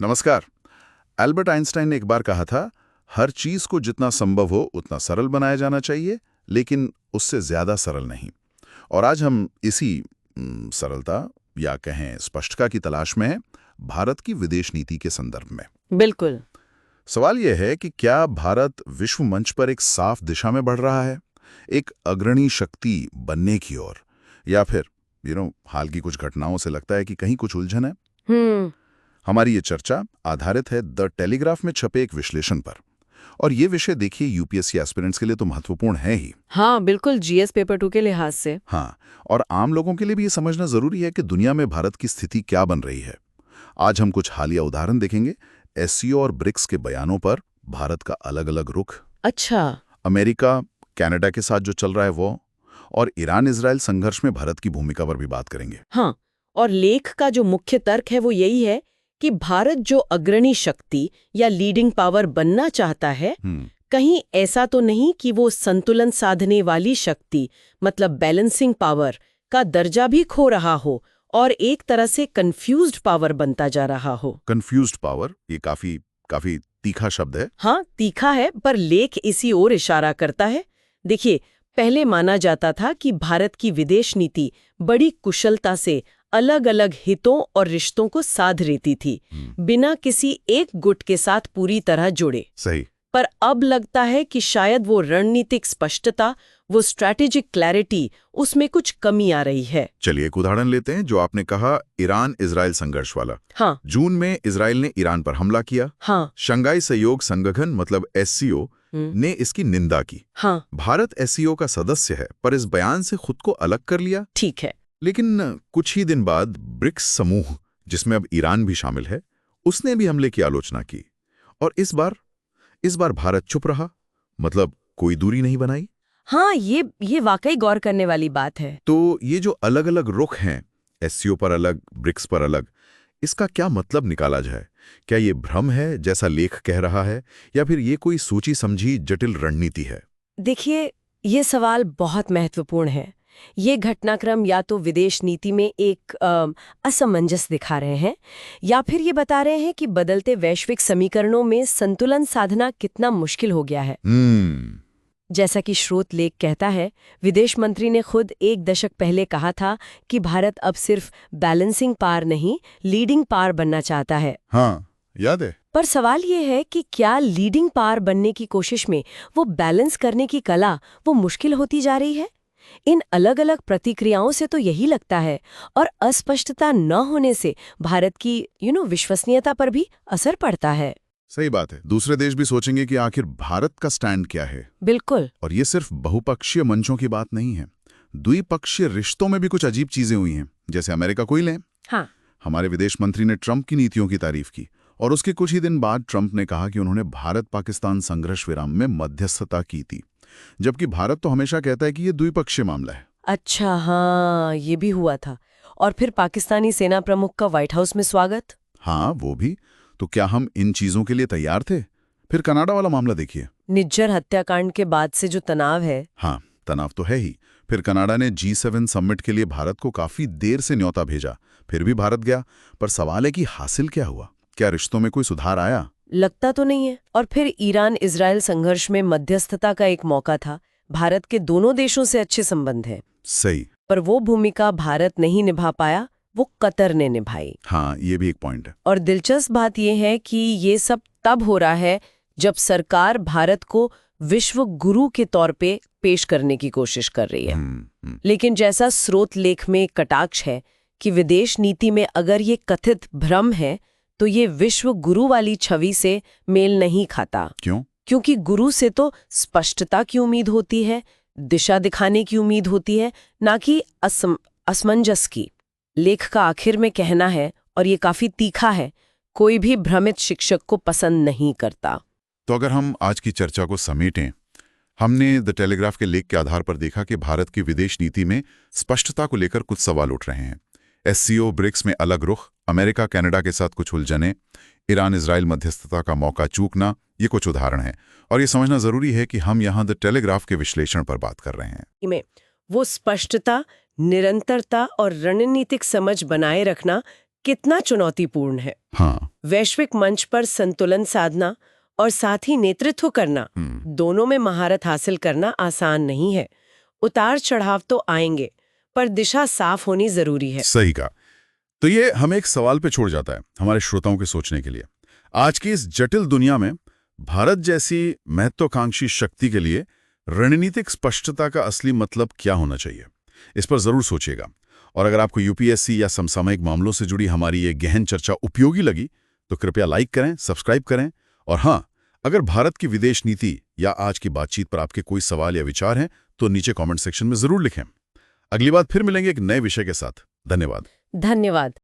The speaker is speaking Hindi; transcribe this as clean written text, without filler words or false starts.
नमस्कार। एल्बर्ट आइंस्टाइन ने एक बार कहा था, हर चीज को जितना संभव हो उतना सरल बनाया जाना चाहिए, लेकिन उससे ज्यादा सरल नहीं। और आज हम इसी सरलता या कहें स्पष्टता की तलाश में हैं, भारत की विदेश नीति के संदर्भ में। बिल्कुल। सवाल यह है कि क्या भारत विश्व मंच पर एक साफ दिशा में बढ़ रहा है, एक अग्रणी शक्ति बनने की ओर, या फिर हाल की कुछ घटनाओं से लगता है कि कहीं कुछ उलझन है। हमारी ये चर्चा आधारित है द टेलीग्राफ में छपे एक विश्लेषण पर। और ये विषय देखिए यूपीएससी एस्पिरेंट्स के लिए तो महत्वपूर्ण है ही। हाँ बिल्कुल, जीएस पेपर 2 के लिहाज से। हाँ, और आम लोगों के लिए भी ये समझना जरूरी है कि दुनिया में भारत की स्थिति क्या बन रही है। आज हम कुछ हालिया उदाहरण देखेंगे एससीओ और ब्रिक्स के बयानों पर भारत का अलग अलग रुख। अच्छा। अमेरिका कनाडा के साथ जो चल रहा है वो, और ईरान इजराइल संघर्ष में भारत की भूमिका पर भी बात करेंगे। हाँ, और लेख का जो मुख्य तर्क है वो यही है कि भारत जो अग्रणी शक्ति या लीडिंग पावर बनना चाहता है, कहीं ऐसा तो नहीं कि वो संतुलन साधने वाली शक्ति मतलब बैलेंसिंग पावर का दर्जा भी खो रहा हो और एक तरह से कंफ्यूज्ड पावर बनता जा रहा हो। कंफ्यूज्ड पावर, ये काफी तीखा शब्द है। हाँ, तीखा है, पर लेख इसी ओर इशारा करता है। देखिए, पहले माना जाता था कि भारत की विदेश नीति बड़ी कुशलता से अलग अलग हितों और रिश्तों को साध लेती थी, बिना किसी एक गुट के साथ पूरी तरह जुड़े। सही। पर अब लगता है कि शायद वो रणनीतिक स्पष्टता, वो स्ट्रैटेजिक क्लैरिटी, उसमें कुछ कमी आ रही है। चलिए एक उदाहरण लेते हैं, जो आपने कहा ईरान इजराइल संघर्ष वाला। हाँ। जून में इजराइल ने ईरान पर हमला किया। हाँ। शंघाई सहयोग संगठन मतलब एससीओ ने इसकी निंदा की। हाँ। भारत एससीओ का सदस्य है, पर इस बयान से खुद को अलग कर लिया। ठीक है। लेकिन कुछ ही दिन बाद ब्रिक्स समूह, जिसमें अब ईरान भी शामिल है, उसने भी हमले की आलोचना की। और इस बार भारत चुप रहा, मतलब कोई दूरी नहीं बनाई। हाँ, ये वाकई गौर करने वाली बात है। तो ये जो अलग अलग रुख हैं, एससीओ पर अलग, ब्रिक्स पर अलग, इसका क्या मतलब निकाला जाए? क्या ये भ्रम है जैसा लेख कह रहा है, या फिर ये कोई सोची समझी जटिल रणनीति है? देखिए, ये सवाल बहुत महत्वपूर्ण है। ये घटनाक्रम या तो विदेश नीति में एक असमंजस दिखा रहे हैं, या फिर ये बता रहे हैं कि बदलते वैश्विक समीकरणों में संतुलन साधना कितना मुश्किल हो गया है। जैसा कि स्रोत लेख कहता है, विदेश मंत्री ने खुद 1 दशक पहले कहा था कि भारत अब सिर्फ बैलेंसिंग पावर नहीं, लीडिंग पावर बनना चाहता है। हाँ, याद है। पर सवाल ये है कि क्या लीडिंग पावर बनने की कोशिश में वो बैलेंस करने की कला वो मुश्किल होती जा रही है? इन अलग अलग प्रतिक्रियाओं से तो यही लगता है, और अस्पष्टता न होने से भारत की विश्वसनीयता पर भी असर पड़ता है। सही बात है। दूसरे देश भी सोचेंगे कि आखिर भारत का स्टैंड क्या है। बिल्कुल। और ये सिर्फ बहुपक्षीय मंचों की बात नहीं है, द्विपक्षीय रिश्तों में भी कुछ अजीब चीजें हुई हैं। जैसे अमेरिका को ही लें। हाँ। हमारे विदेश मंत्री ने ट्रंप की नीतियों की तारीफ की, और उसके कुछ ही दिन बाद ट्रंप ने कहा कि उन्होंने भारत पाकिस्तान संघर्ष विराम में मध्यस्थता की थी, जबकि भारत तो हमेशा कहता है कि ये द्विपक्षीय मामला है। अच्छा, हाँ, ये भी हुआ था। और फिर पाकिस्तानी सेना प्रमुख का व्हाइट हाउस में स्वागत। हाँ, वो भी। तो क्या हम इन चीजों के लिए तैयार थे? फिर कनाडा वाला मामला देखिए। निज्जर हत्याकांड के बाद से जो तनाव है। हाँ, तनाव तो है ही। फिर कनाडा ने G7 समिट के लिए भारत को काफी देर से न्योता भेजा, फिर भी भारत गया। पर सवाल है कि हासिल क्या हुआ? क्या रिश्तों में कोई सुधार आया? लगता तो नहीं है। और फिर ईरान इजराइल संघर्ष में मध्यस्थता का एक मौका था। भारत के दोनों देशों से अच्छे संबंध हैं। सही। पर वो भूमिका भारत नहीं निभा पाया, वो कतर ने निभाई। हाँ, ये भी एक पॉइंट है। और दिलचस्प बात यह है कि ये सब तब हो रहा है जब सरकार भारत को विश्व गुरु के तौर पे पेश करने की कोशिश कर रही है। लेकिन जैसा स्रोत लेख में कटाक्ष है कि विदेश नीति में अगर ये कथित भ्रम है, तो ये विश्व गुरु वाली छवि से मेल नहीं खाता। क्यों? क्योंकि गुरु से तो स्पष्टता की उम्मीद होती है, दिशा दिखाने की उम्मीद होती है, ना कि असमंजस की। लेख का आखिर में कहना है, और ये काफी तीखा है, कोई भी भ्रमित शिक्षक को पसंद नहीं करता। तो अगर हम आज की चर्चा को समेटें, हमने द टेलीग्राफ के लेख के आधार पर देखा कि भारत की विदेश नीति में स्पष्टता को लेकर कुछ सवाल उठ रहे हैं। एससीओ ब्रिक्स में अलग रुख, अमेरिका कनाडा के साथ कुछ उलझने, ईरान इजराइल मध्यस्थता का मौका चूकना, ये कुछ उदाहरण हैं। और ये समझना जरूरी है कि हम यहाँ द टेलीग्राफ के विश्लेषण पर बात कर रहे हैं। में वो स्पष्टता, निरंतरता और रणनीतिक समझ बनाए रखना कितना चुनौतीपूर्ण है। हाँ। वैश्विक मंच पर संतुलन साधना और साथ ही नेतृत्व करना, दोनों में महारत हासिल करना आसान नहीं है। उतार चढ़ाव तो आएंगे, पर दिशा साफ होनी जरूरी है। सही कहा। तो ये हमें एक सवाल पे छोड़ जाता है हमारे श्रोताओं के सोचने के लिए। आज की इस जटिल दुनिया में भारत जैसी महत्वाकांक्षी शक्ति के लिए रणनीतिक स्पष्टता का असली मतलब क्या होना चाहिए, इस पर जरूर सोचिएगा। और अगर आपको यूपीएससी या समसामयिक मामलों से जुड़ी हमारी ये गहन चर्चा उपयोगी लगी तो कृपया लाइक करें, सब्सक्राइब करें। और हाँ, अगर भारत की विदेश नीति या आज की बातचीत पर आपके कोई सवाल या विचार हैं तो नीचे कमेंट सेक्शन में जरूर लिखें। अगली बार फिर मिलेंगे एक नए विषय के साथ। धन्यवाद। धन्यवाद।